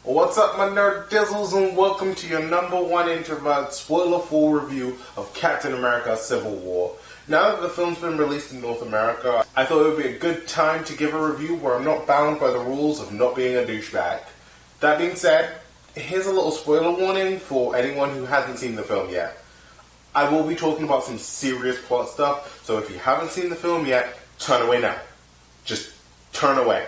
What's up, my nerd dizzles, and welcome to your #1 Introvert Spoilerfull review of Captain America Civil War. Now that the film's been released in North America, I thought it would be a good time to give a review where I'm not bound by the rules of not being a douchebag. That being said, here's a little spoiler warning for anyone who hasn't seen the film yet. I will be talking about some serious plot stuff, so if you haven't seen the film yet, turn away now. Just turn away.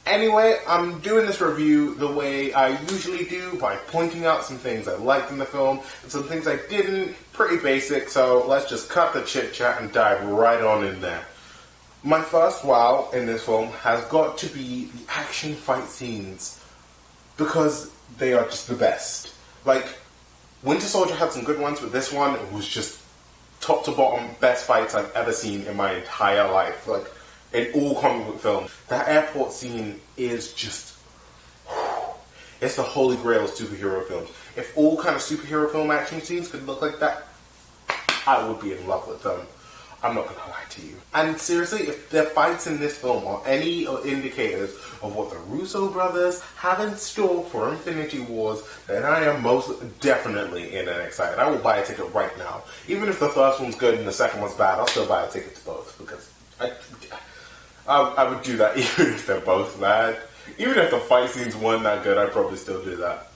Anyway, I'm doing this review the way I usually do, by pointing out some things I liked in the film and some things I didn't. Pretty basic, so let's just cut the chit chat and dive right on in there. My first wow in this film has got to be the action fight scenes, because they are just the best. Like, Winter Soldier had some good ones, but this one was just top to bottom best fights I've ever seen in my entire life. Like, in all comic book films. That airport scene is just... it's the holy grail of superhero films. If all kind of superhero film action scenes could look like that, I would be in love with them. I'm not gonna lie to you. And seriously, if the fights in this film are any indicators of what the Russo brothers have in store for Infinity Wars, then I am most definitely in and excited. I will buy a ticket right now. Even if the first one's good and the second one's bad, I'll still buy a ticket to both, because I would do that even if they're both bad. Even if the fight scenes weren't that good, I'd probably still do that.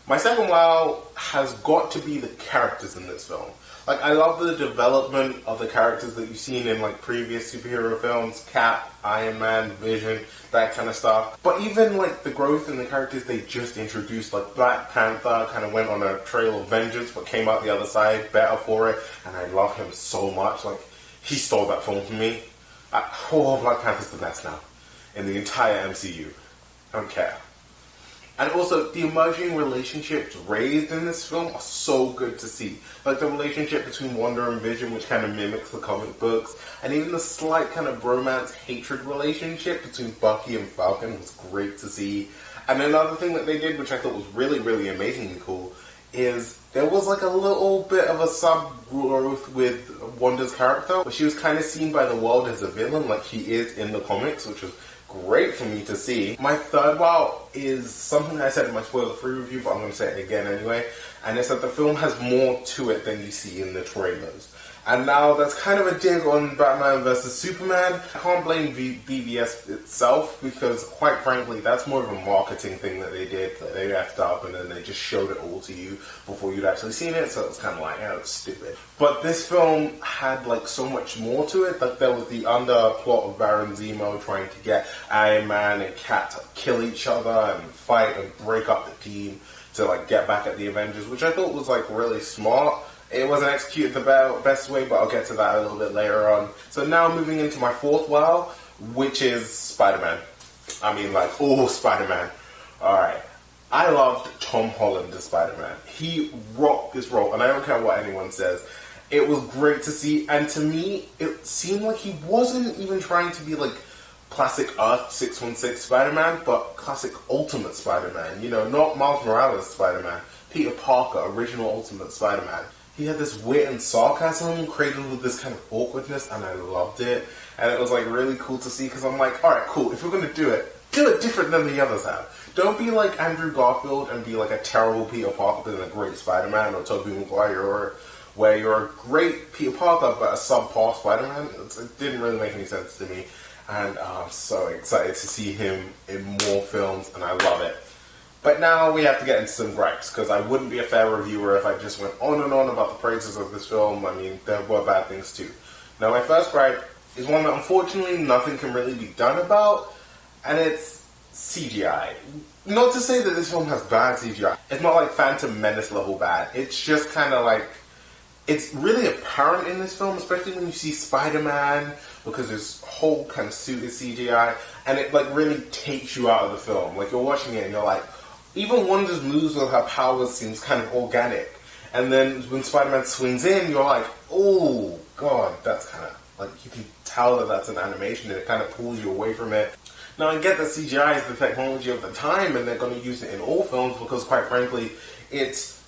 My second wow has got to be the characters in this film. Like, I love the development of the characters that you've seen in, like, previous superhero films. Cap, Iron Man, Vision, that kind of stuff. But even, like, the growth in the characters they just introduced, like Black Panther kind of went on a trail of vengeance, but came out the other side better for it. And I love him so much. Like, he stole that film from me. Black Panther's the best now in the entire MCU. I don't care. And also, the emerging relationships raised in this film are so good to see. Like the relationship between Wanda and Vision, which kind of mimics the comic books, and even the slight kind of bromance-hatred relationship between Bucky and Falcon was great to see. And another thing that they did, which I thought was really, really amazingly cool, is there was like a little bit of a sub-growth with Wanda's character, but she was kind of seen by the world as a villain like she is in the comics, which was great for me to see. My third wow is something I said in my spoiler-free review, but I'm going to say it again anyway, and it's that the film has more to it than you see in the trailers. And now that's kind of a dig on Batman vs Superman. I can't blame BVS itself, because quite frankly that's more of a marketing thing that they did, that they effed up and then they just showed it all to you before you'd actually seen it, so it's kind of like, it's stupid. But this film had like so much more to it. Like, there was the underplot of Baron Zemo trying to get Iron Man and Cap to kill each other and fight and break up the team to like get back at the Avengers, which I thought was like really smart. It wasn't executed the best way, but I'll get to that a little bit later on. So now moving into my fourth wow, which is Spider-Man. I mean, like, Spider-Man. Alright. I loved Tom Holland as Spider-Man. He rocked this role, and I don't care what anyone says. It was great to see, and to me, it seemed like he wasn't even trying to be like classic Earth 616 Spider-Man, but classic Ultimate Spider-Man. You know, not Miles Morales Spider-Man. Peter Parker, original Ultimate Spider-Man. He had this wit and sarcasm cradled with this kind of awkwardness, and I loved it. And it was like really cool to see, because I'm like, alright, cool, if we're going to do it different than the others have. Don't be like Andrew Garfield and be like a terrible Peter Parker but then a great Spider-Man, or Tobey Maguire, where you're a great Peter Parker but a subpar Spider-Man. It didn't really make any sense to me. And I'm so excited to see him in more films, and I love it. But now we have to get into some gripes, because I wouldn't be a fair reviewer if I just went on and on about the praises of this film. I mean, there were bad things too. Now, my first gripe is one that unfortunately nothing can really be done about, and it's CGI. Not to say that this film has bad CGI. It's not like Phantom Menace level bad. It's just kind of like, it's really apparent in this film, especially when you see Spider-Man, because his whole kind of suit is CGI, and it like really takes you out of the film. Like, you're watching it and you're like, even Wanda's moves with her powers seems kind of organic. And then when Spider-Man swings in, you're like, oh god, that's kind of, like, you can tell that that's an animation and it kind of pulls you away from it. Now, I get that CGI is the technology of the time and they're going to use it in all films because, quite frankly, it's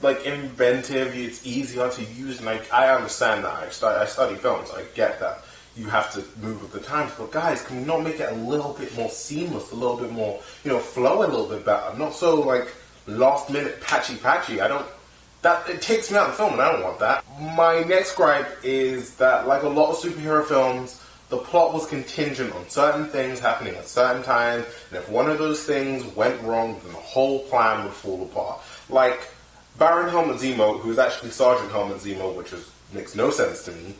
like inventive, it's easier to use, and I understand that. I study films, I get that. you have to move with the times. But guys, can we not make it a little bit more seamless, a little bit more, flow a little bit better? Not so like last minute patchy. It takes me out of the film, and I don't want that. My next gripe is that, like a lot of superhero films, the plot was contingent on certain things happening at certain times, and if one of those things went wrong, then the whole plan would fall apart. Like Baron Helmut Zemo, who's actually Sergeant Helmut Zemo, which makes no sense to me.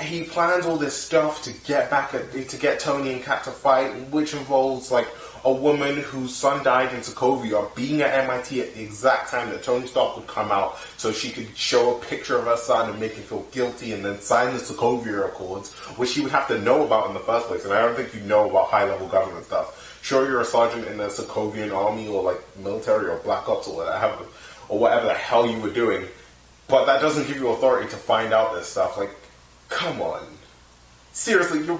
He plans all this stuff to get Tony and Cap to fight, which involves like a woman whose son died in Sokovia being at MIT at the exact time that Tony Stark would come out, so she could show a picture of her son and make him feel guilty, and then sign the Sokovia Accords, which he would have to know about in the first place. And I don't think you know about high-level government stuff. Sure, you're a sergeant in the Sokovian army or like military or Black Ops or whatever the hell you were doing, but that doesn't give you authority to find out this stuff. Like, come on. Seriously, your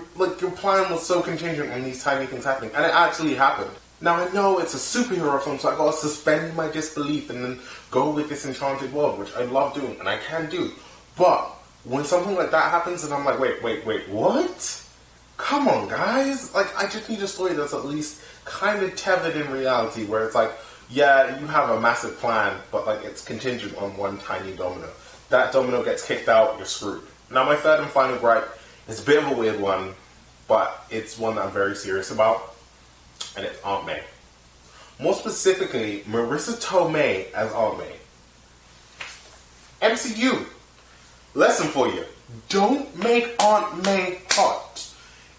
plan was so contingent on these tiny things happening, and it actually happened. Now, I know it's a superhero film, so I gotta suspend my disbelief and then go with this enchanted world, which I love doing, and I can do. But when something like that happens, and I'm like, wait, what? Come on, guys. Like, I just need a story that's at least kind of tethered in reality, where it's like, yeah, you have a massive plan, but like it's contingent on one tiny domino. That domino gets kicked out, you're screwed. Now, my third and final gripe is a bit of a weird one, but it's one that I'm very serious about, and it's Aunt May. More specifically, Marissa Tomei as Aunt May. MCU, lesson for you. Don't make Aunt May hot.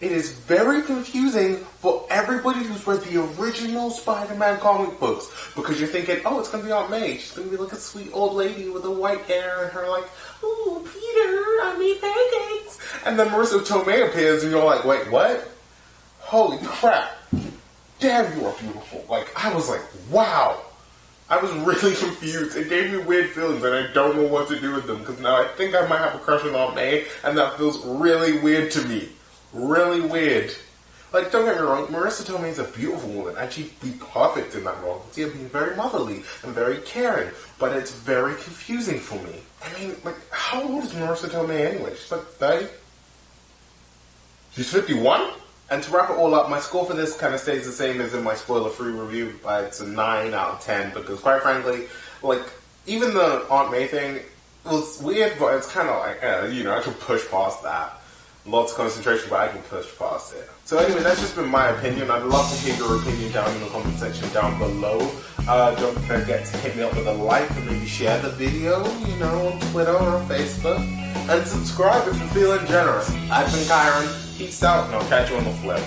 It is very confusing for everybody who's read the original Spider-Man comic books, because you're thinking, oh, it's going to be Aunt May. She's going to be like a sweet old lady with the white hair and her like, ooh, Peter, I made pancakes. And then Marissa Tomei appears and you're like, wait, what? Holy crap. Damn, you are beautiful. Like, I was like, wow. I was really confused. It gave me weird feelings and I don't know what to do with them, because now I think I might have a crush on Aunt May, and that feels really weird to me. Really weird. Like, don't get me wrong, Marissa Tomei is a beautiful woman, and she'd be perfect in that role. She'd be very motherly and very caring, but it's very confusing for me. I mean, like, how old is Marissa Tomei anyway? She's like 30? She's 51? And to wrap it all up, my score for this kind of stays the same as in my spoiler-free review, but it's a 9 out of 10, because quite frankly, like, even the Aunt May thing was weird, but it's kind of like, I could push past that. Lots of concentration, but I can push past it. So anyway, that's just been my opinion. I'd love to hear your opinion down in the comment section down below. Don't forget to hit me up with a like and maybe share the video, on Twitter or Facebook. And subscribe if you're feeling generous. I've been Kyron. Peace out, and I'll catch you on the flip.